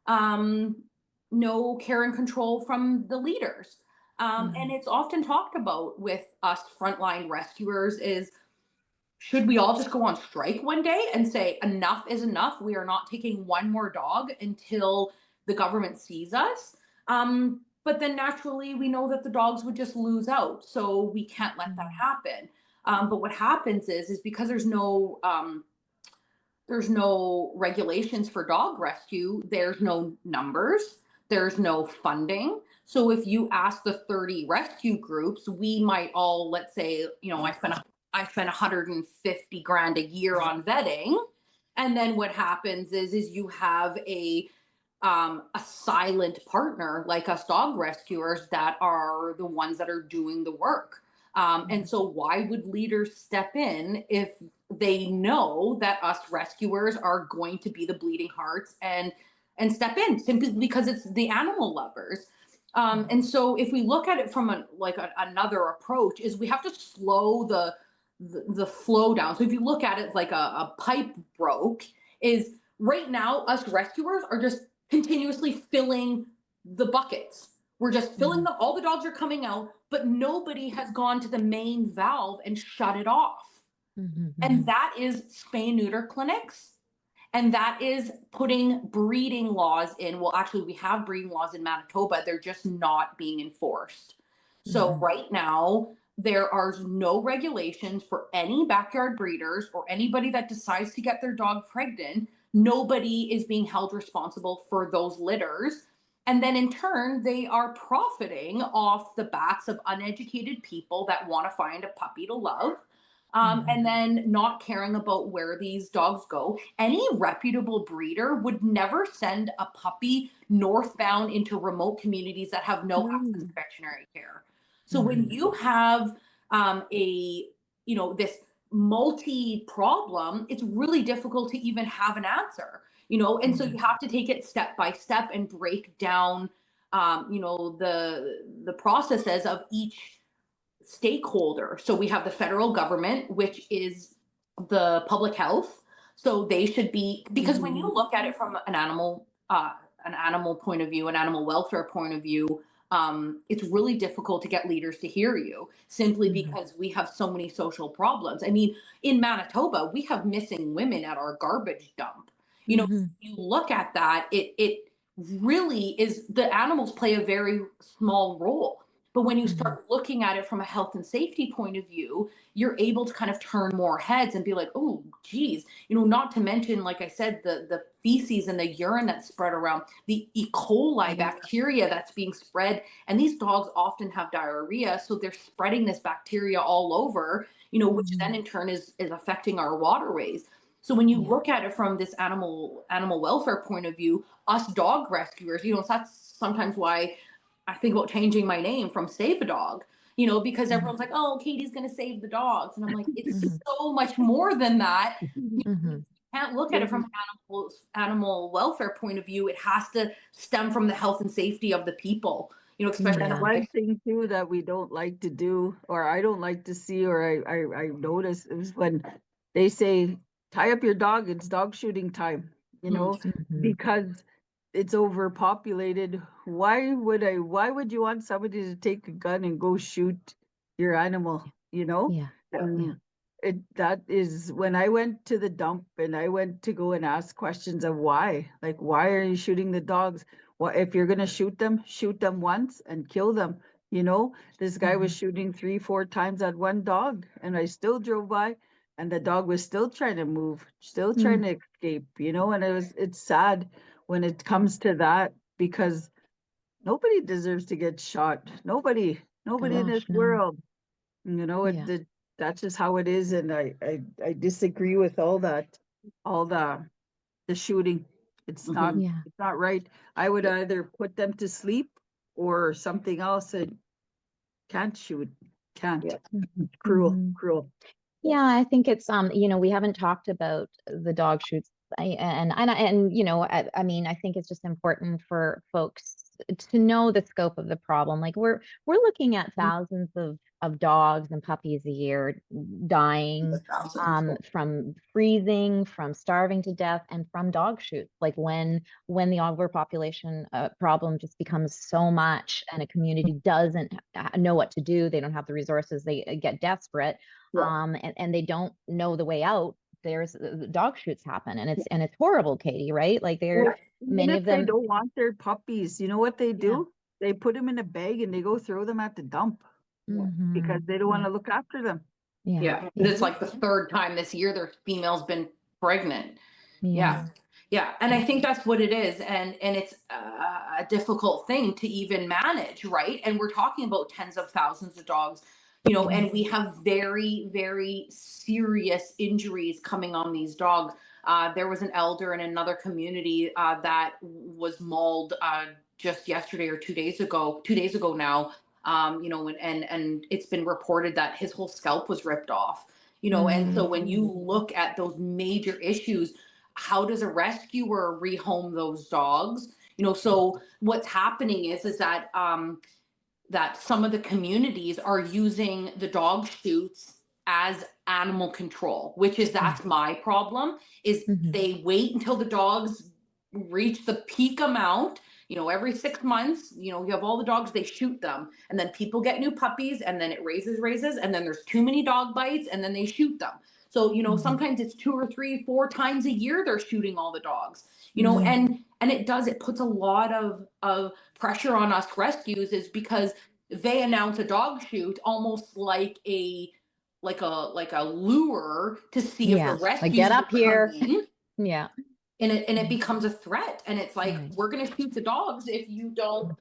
care and control from the leaders. And it's often talked about with us frontline rescuers is, should we all just go on strike one day and say enough is enough? We are not taking one more dog until the government sees us. But then naturally, we know that the dogs would just lose out, so we can't let that happen. But what happens is because there's no regulations for dog rescue, there's no numbers, there's no funding. So if you ask the 30 rescue groups, we might all, let's say, I spend 150 grand a year on vetting. And then what happens is you have a silent partner like us dog rescuers that are the ones that are doing the work. And so why would leaders step in if they know that us rescuers are going to be the bleeding hearts and step in simply because it's the animal lovers? And so if we look at it from another approach, is we have to slow the flow down. So if you look at it like a pipe broke, is right now us rescuers are just continuously filling the buckets. We're just filling them. All the dogs are coming out, but nobody has gone to the main valve and shut it off. And that is spay and neuter clinics. And that is putting breeding laws in. Well, actually, we have breeding laws in Manitoba. They're just not being enforced. So right now, there are no regulations for any backyard breeders or anybody that decides to get their dog pregnant. Nobody is being held responsible for those litters. And then in turn, they are profiting off the backs of uneducated people that want to find a puppy to love. And then not caring about where these dogs go. Any reputable breeder would never send a puppy northbound into remote communities that have no access to veterinary care. So when you have this multi-problem, it's really difficult to even have an answer, and so you have to take it step by step and break down, the processes of each stakeholder. So we have the federal government, which is the public health. So they should be, because when you look at it from an animal point of view, an animal welfare point of view, it's really difficult to get leaders to hear you simply because we have so many social problems. I mean, in Manitoba, we have missing women at our garbage dump. You look at that, it really is, the animals play a very small role. But when you start looking at it from a health and safety point of view, you're able to kind of turn more heads and be like, oh, geez, not to mention, like I said, the feces and the urine that's spread around, the E. coli bacteria that's being spread. And these dogs often have diarrhea. So they're spreading this bacteria all over, which then in turn is affecting our waterways. So when you look at it from this animal welfare point of view, us dog rescuers, that's sometimes why I think about changing my name from Save a Dog, because everyone's like, oh, Katie's going to save the dogs. And I'm like, it's so much more than that. You can't look at it from an animal welfare point of view. It has to stem from the health and safety of the people, especially. And one thing too that we don't like to do, or I don't like to see, or I notice, is when they say, tie up your dog, it's dog shooting time, because it's overpopulated. Why would you want somebody to take a gun and go shoot your animal? That is when I went to the dump and I went to go and ask questions of why. Like, why are you shooting the dogs? Well, if you're gonna shoot them once and kill them. This guy was shooting 3-4 times at one dog, and I still drove by, and the dog was still trying to move, still trying to escape. And it's sad when it comes to that, because nobody deserves to get shot. Nobody in this world. That's just how it is, and I disagree with all the shooting. It's Mhm. not, Yeah. it's not right. I would either put them to sleep or something else, and can't shoot, can't. Yeah. It's cruel, Mhm. cruel. Yeah, I think it's we haven't talked about the dog shoots. I mean, I think it's just important for folks to know the scope of the problem. Like we're looking at thousands of dogs and puppies a year dying from freezing, from starving to death, and from dog shoots. Like when the overpopulation problem just becomes so much, and a community doesn't know what to do, they don't have the resources, they get desperate, Yeah. and they don't know the way out. There's dog shoots happen, and it's horrible, Katie, right? Like Well, even many if of they them. don't want their puppies, you know what they Yeah. do? They put them in a bag and they go throw them at the dump because Mhm. they don't want to look after them. Yeah. And it's like the third time this year their female's been pregnant. Yeah. Yeah. And I think that's what it is. And it's a difficult thing to even manage, right? And we're talking about tens of thousands of dogs, and we have very, very serious injuries coming on these dogs. There was an elder in another community that was mauled just yesterday or 2 days ago now. And it's been reported that his whole scalp was ripped off. And so when you look at those major issues, how does a rescuer rehome those dogs? So what's happening is that that some of the communities are using the dog shoots as animal control, which is that's my problem, is they wait until the dogs reach the peak amount. Every 6 months, you have all the dogs, they shoot them, and then people get new puppies, and then it raises, and then there's too many dog bites, and then they shoot them. So sometimes it's 2 or 3, 4 times a year they're shooting all the dogs. And it puts a lot of pressure on us rescues, is because they announce a dog shoot almost like a lure to see if the rescues Like, get up will here. come in. Yeah. And it becomes a threat, and it's like, Right. we're going to shoot the dogs if you don't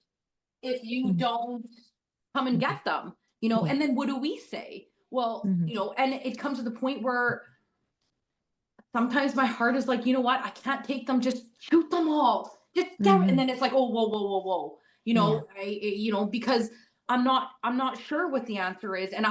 come and get them. And then what do we say? Well, and it comes to the point where sometimes my heart is like, you know what, I can't take them, just shoot them all, just get and then it's like, oh, whoa. Because I'm not sure what the answer is, and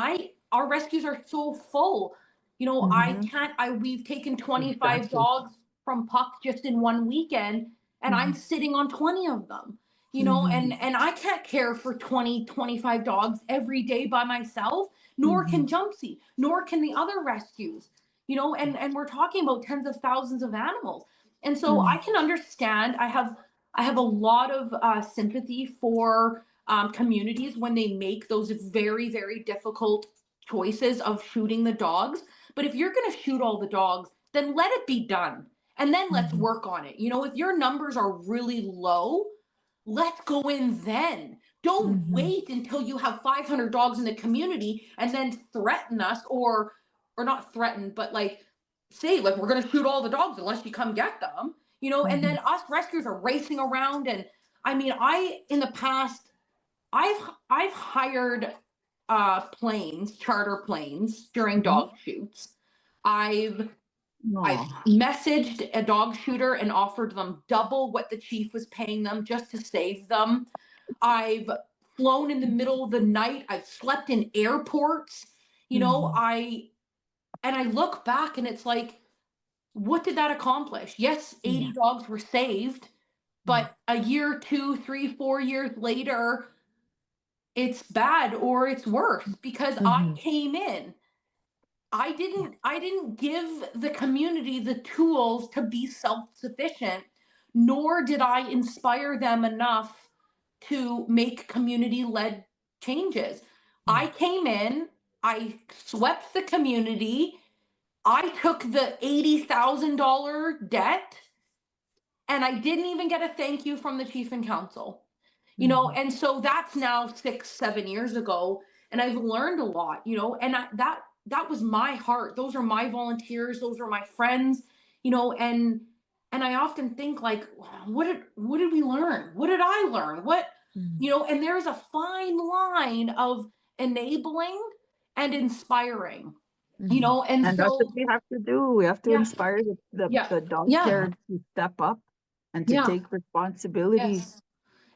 our rescues are so full. We've taken 25 Exactly. dogs from Puck just in one weekend, and I'm sitting on 20 of them. And I can't care for 20, 25 dogs every day by myself, nor can Jumpsey, nor can the other rescues. And we're talking about tens of thousands of animals. And so I can understand, I have a lot of sympathy for communities when they make those very, very difficult choices of shooting the dogs. But if you're going to shoot all the dogs, then let it be done. And then let's work on it. If your numbers are really low, let's go in then. Don't wait until you have 500 dogs in the community and then threaten us, or not threaten, but like say, like, we're going to shoot all the dogs unless you come get them, and then us rescuers are racing around. And I mean, in the past, I've hired charter planes during dog shoots. I've messaged a dog shooter and offered them double what the chief was paying them just to save them. I've flown in the middle of the night. I've slept in airports. I look back and it's like, what did that accomplish? Yes, 80 dogs were saved, but a year, 2, 3, 4 years later, it's bad, or it's worse, because I came in. I didn't give the community the tools to be self-sufficient, nor did I inspire them enough to make community-led changes. I came in, I swept the community, I took the $80,000 debt, and I didn't even get a thank you from the chief and council. And so that's now 6, 7 years ago, and I've learned a lot, and that was my heart. Those are my volunteers, those are my friends, and I often think, like, what did we learn? What did I learn? And there's a fine line of enabling and inspiring. And that's so what we have to do. We have to inspire the dog care to step up and to Yeah. take responsibility. Yes.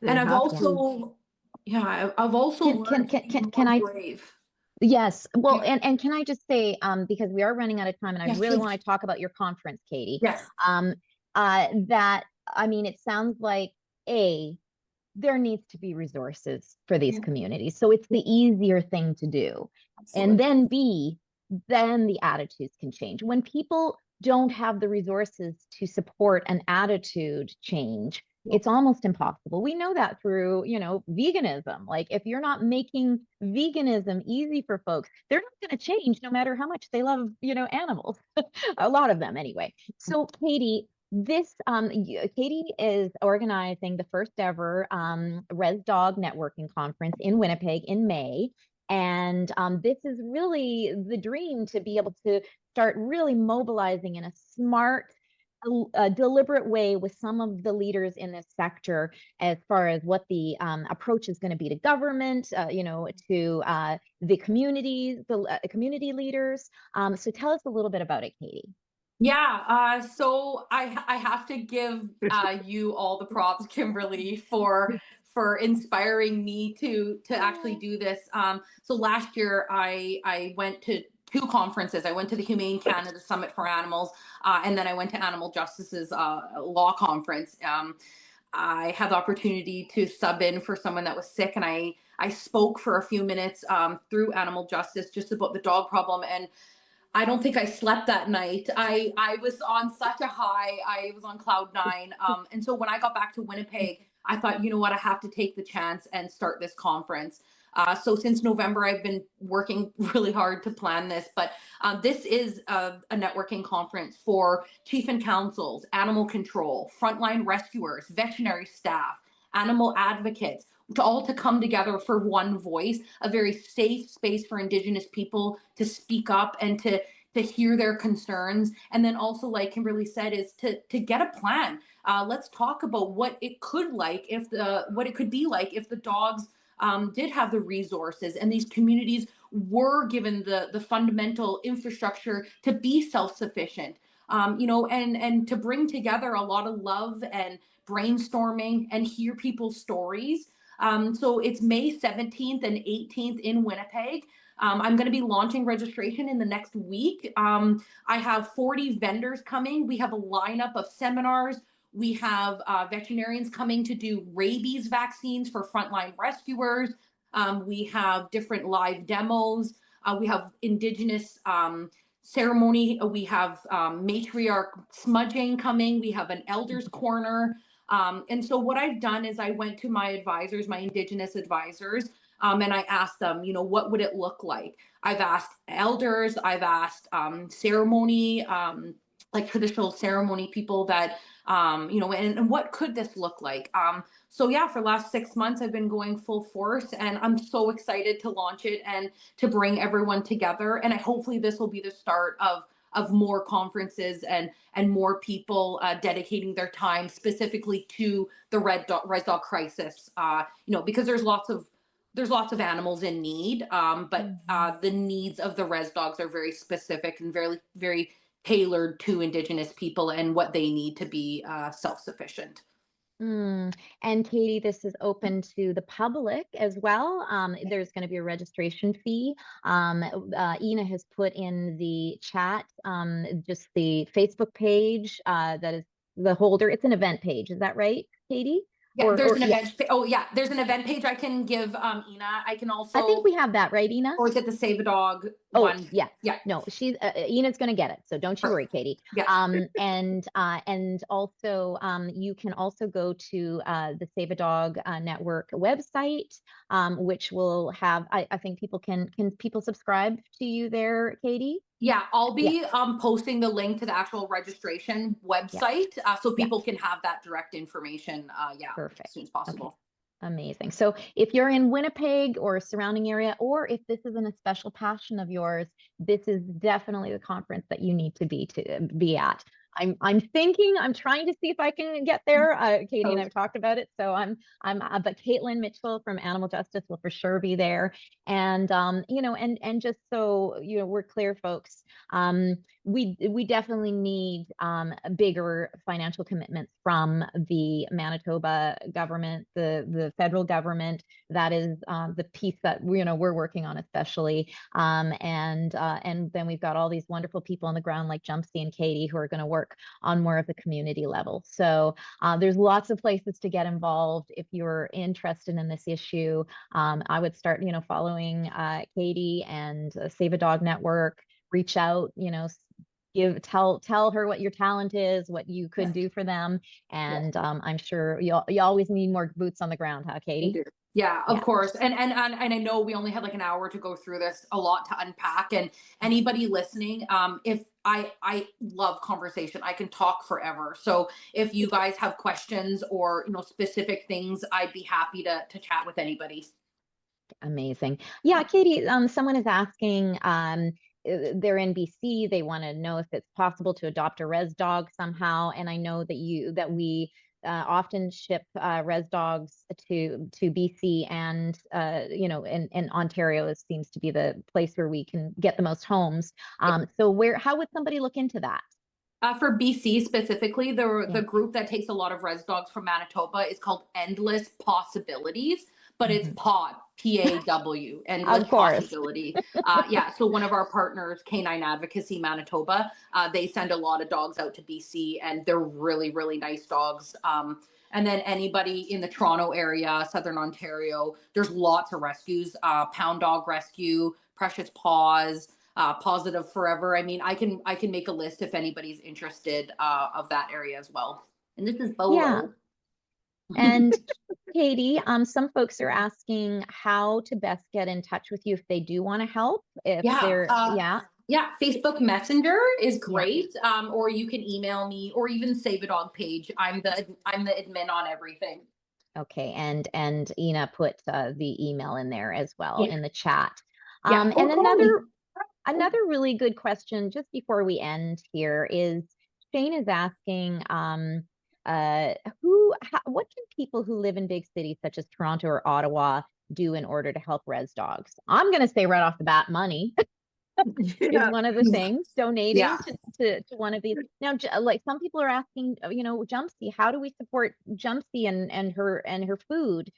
They And I've have to. also, yeah, I've also learned to be Can more I? brave. Yes. Well, Yeah. and can I just say, because we are running out of time and I Yes, really please. want to talk about your conference, Katie, Yes. that, I mean, it sounds like there needs to be resources for these Yeah. communities. So it's the easier thing to do. Absolutely. And then then the attitudes can change. When people don't have the resources to support an attitude change, it's almost impossible. We know that through, veganism. Like if you're not making veganism easy for folks, they're not going to change no matter how much they love, animals. A lot of them anyway. So Katie, Katie is organizing the first ever Res Dog Networking Conference in Winnipeg in May. And this is really the dream, to be able to start really mobilizing in a smart, deliberate way with some of the leaders in this sector, as far as what the approach is going to be to government, to the communities, the community leaders. So tell us a little bit about it, Katie. Yeah, so I have to give you all the props, Kimberly, for inspiring me to actually do this. So last year I went to 2 conferences. I went to the Humane Canada Summit for Animals, and then I went to Animal Justice's law conference. I had the opportunity to sub in for someone that was sick, and I spoke for a few minutes through Animal Justice just about the dog problem. And I don't think I slept that night. I was on such a high. I was on cloud 9. And so when I got back to Winnipeg, I thought, you know what, I have to take the chance and start this conference. So since November, I've been working really hard to plan this. But this is a networking conference for chief and councils, animal control, frontline rescuers, veterinary staff, animal advocates, to come together for one voice, a very safe space for Indigenous people to speak up and to hear their concerns. And then also, like Kimberly said, is to get a plan. Let's talk about what it could be like if the dogs did have the resources and these communities were given the fundamental infrastructure to be self-sufficient. And to bring together a lot of love and brainstorming and hear people's stories. So it's May 17th and 18th in Winnipeg. I'm going to be launching registration in the next week. I have 40 vendors coming. We have a lineup of seminars. We have veterinarians coming to do rabies vaccines for frontline rescuers. We have different live demos. We have Indigenous ceremony. We have matriarch smudging coming. We have an elders corner. And so what I've done is I went to my advisors, my Indigenous advisors, and I asked them, what would it look like? I've asked elders, I've asked ceremony, like traditional ceremony people that, and what could this look like? So yeah, for the last 6 months, I've been going full force, and I'm so excited to launch it and to bring everyone together. And hopefully this will be the start of more conferences and more people dedicating their time specifically to the res dog crisis. Because there's lots of animals in need, but the needs of the res dogs are very specific and very, very tailored to Indigenous people and what they need to be self-sufficient. And Katie, this is open to the public as well. There's going to be a registration fee. Ina has put in the chat just the Facebook page that is the holder. It's an event page. Is that right, Katie? Yeah, there's an event. Oh, yeah, there's an event page I can give Ina. I can also. I think we have that, right, Ina? Or is it the Save a Dog one? Yeah. Yeah. No, she's Ina's going to get it, so don't you worry, Katie. Yeah. And also you can also go to the Save a Dog Network website, which will have. I think people can people subscribe to you there, Katie? Yeah, I'll be posting the link to the actual registration website so people can have that direct information. Perfect. As soon as possible. Okay. Amazing. So if you're in Winnipeg or surrounding area, or if this isn't a special passion of yours, this is definitely the conference that you need to be at. I'm thinking, I'm trying to see if I can get there. Katie and I've talked about it. So but Caitlin Mitchell from Animal Justice will for sure be there. And, you know, and just so, you know, we're clear, folks, we definitely need bigger financial commitments from the Manitoba government, the federal government. That is the piece that you know we're working on especially. And then we've got all these wonderful people on the ground like Jumpsey and Katie who are going to work on more of the community level. So there's lots of places to get involved if you're interested in this issue. I would start, you know, following Katie and Save a Dog Network. Reach out, you know, tell her what your talent is, what you could do for them, and I'm sure you always need more boots on the ground, huh, Katie? Yeah, of course. And I know we only have like an hour to go through this, a lot to unpack. And anybody listening, if I love conversation, I can talk forever. So if you guys have questions or, you know, specific things, I'd be happy to chat with anybody. Amazing. Yeah, Katie, someone is asking, they're in BC. They want to know if it's possible to adopt a res dog somehow. And I know that we often ship res dogs to BC, and you know, in Ontario seems to be the place where we can get the most homes. So how would somebody look into that? For BC specifically, the group that takes a lot of res dogs from Manitoba is called Endless Possibilities, but it's PAW, PAW, Endless Possibility. Yeah, so one of our partners, Canine Advocacy Manitoba, they send a lot of dogs out to BC, and they're really, really nice dogs. And then anybody in the Toronto area, Southern Ontario, there's lots of rescues, Pound Dog Rescue, Precious Paws, Positive Forever. I mean, I can make a list if anybody's interested of that area as well. And this is Bolo. Yeah. And Katie, some folks are asking how to best get in touch with you if they do want to help. If they're yeah, Facebook Messenger is great. Or you can email me, or even Save a Dog page. I'm the admin on everything. Okay, and Ina put the email in there as well in the chat. Yeah. And another really good question just before we end here is Shane is asking, what can people who live in big cities such as Toronto or Ottawa do in order to help res dogs? I'm going to say right off the bat, money. Is one of the things, donating to one of these. Now, like some people are asking, you know, Jumpsey, how do we support Jumpsey and her food?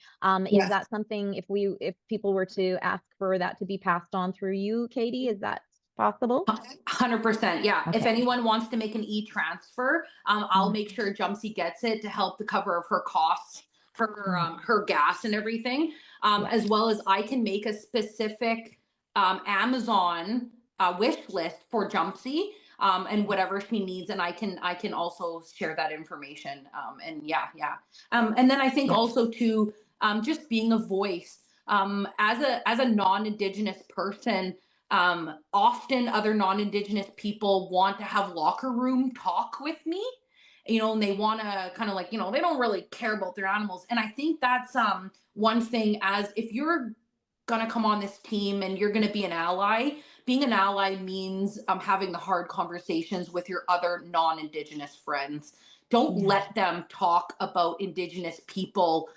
Is that something, if people were to ask for that to be passed on through you, Katie, is that possible? 100%. Yeah. Okay. If anyone wants to make an e-transfer, I'll make sure Jumpsey gets it to help the cover of her costs for her gas and everything, as well as I can make a specific Amazon wish list for Jumpsey and whatever she needs, and I can also share that information. And and then I think also to just being a voice as a non-Indigenous person. Often other non-Indigenous people want to have locker room talk with me, you know, and they want to kind of like, you know, they don't really care about their animals. And I think that's one thing, as if you're going to come on this team and you're going to be an ally, being an ally means having the hard conversations with your other non-Indigenous friends. Don't let them talk about Indigenous people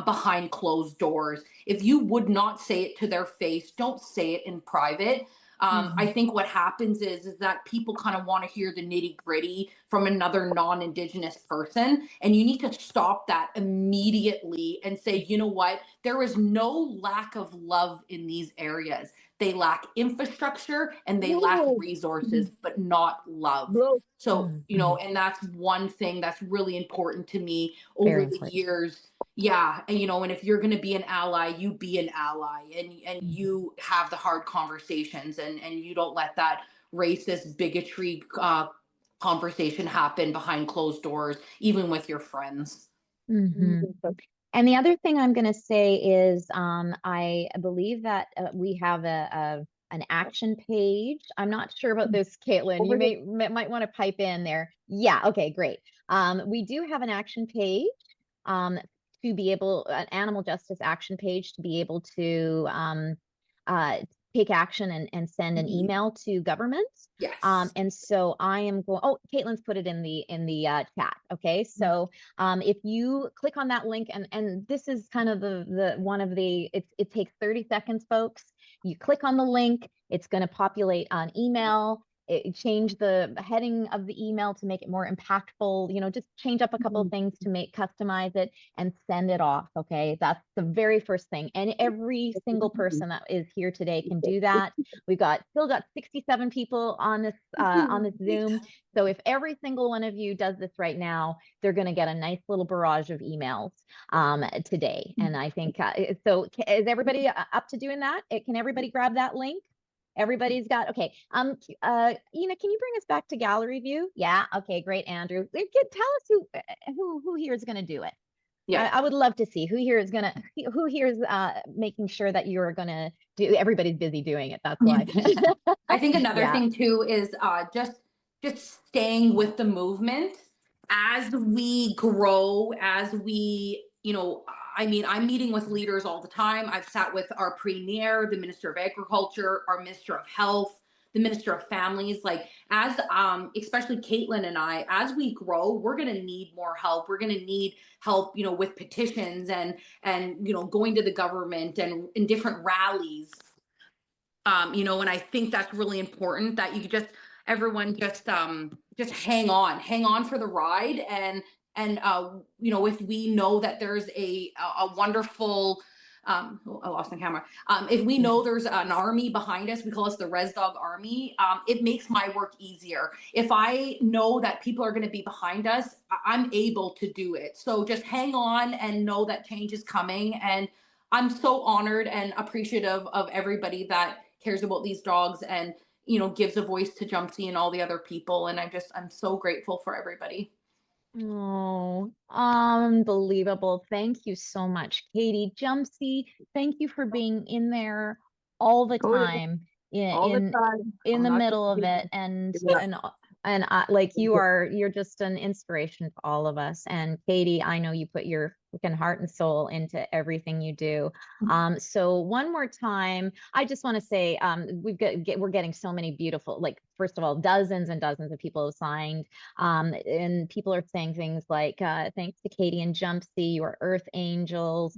behind closed doors. If you would not say it to their face, don't say it in private. I think what happens is that people kind of want to hear the nitty gritty from another non-Indigenous person. And you need to stop that immediately and say, you know what? There is no lack of love in these areas. They lack infrastructure and they lack resources, but not love. So, you know, and that's one thing that's really important to me over the years. Yeah. And, you know, and if you're going to be an ally, you be an ally, and you have the hard conversations, and you don't let that racist bigotry conversation happen behind closed doors, even with your friends. And the other thing I'm going to say is I believe that we have an action page. I'm not sure about this, Caitlin. You might want to pipe in there. Yeah. Okay, great. We do have an action page to be able, an animal justice action page to be able to take action and send an email to government. Yes. And so I am going, oh, Caitlin's put it in the chat. Okay. So if you click on that link, and this is kind of it takes 30 seconds, folks. You click on the link, it's going to populate an email. Change the heading of the email to make it more impactful, just change up a couple of things to customize it and send it off. Okay. That's the very first thing. And every single person that is here today can do that. We've still got 67 people on this Zoom. So if every single one of you does this right now, they're going to get a nice little barrage of emails today. And I think, so is everybody up to doing that? Can everybody grab that link? Everybody's got, okay. Ina, can you bring us back to gallery view? Yeah. Okay, great, Andrew. Tell us who here is going to do it. Yeah, I would love to see who here is making sure that you're going to do. Everybody's busy doing it. That's why. I think another thing too is just staying with the movement as we grow, as we, I'm meeting with leaders all the time. I've sat with our premier, the Minister of Agriculture, our Minister of Health, the Minister of Families. Like, as especially Caitlin and I, as we grow, we're going to need more help. We're going to need help, with petitions and going to the government and in different rallies. And I think that's really important, that everyone just hang on for the ride. And if we know that there's a wonderful, I lost my camera. If we know there's an army behind us, we call us the Res Dog Army. It makes my work easier. If I know that people are going to be behind us, I'm able to do it. So just hang on and know that change is coming. And I'm so honored and appreciative of everybody that cares about these dogs and, gives a voice to Jumpsey and all the other people. And I'm so grateful for everybody. Oh, unbelievable. Thank you so much, Katie. Jumpsey, thank you for being in there all the time, in the middle of it. And you're just an inspiration to all of us. And Katie, I know you put your freaking heart and soul into everything you do. So one more time, I just want to say, we're getting so many beautiful, first of all, dozens and dozens of people have signed, and people are saying things like, thanks to Katie and Jumpsey, you are earth angels.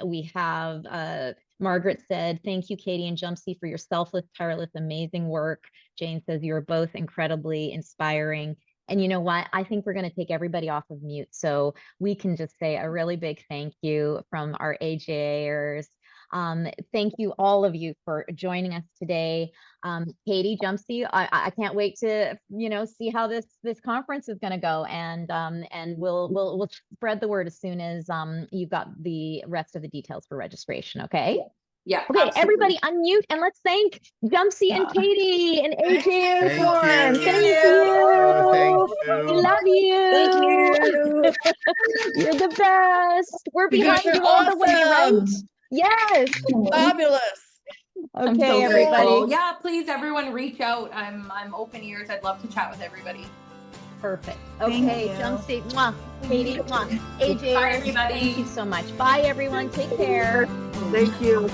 We have, Margaret said, thank you, Katie and Jumpsey, for your selfless, tireless, amazing work. Jane says, you are both incredibly inspiring. And you know what? I think we're going to take everybody off of mute, so we can just say a really big thank you from our AJAers. Thank you, all of you, for joining us today. Katie, Jumpsey, I can't wait to see how this conference is going to go, and we'll spread the word as soon as you've got the rest of the details for registration. Okay. Yeah. Okay, absolutely. everybody unmute and let's thank Jumpsey and Katie and AJ Thank you. Thank you. Thank you. We love you. Thank you. You're the best. We're behind you all the way, right? Yes. Fabulous. I'm Okay, so everybody. grateful. Yeah, please, everyone, reach out. I'm open ears. I'd love to chat with everybody. Perfect. Okay, Jumpsey, mwah. Katie, mwah. AJ, Bye, everybody. Thank you so much. Bye, everyone. Take care. Thank you.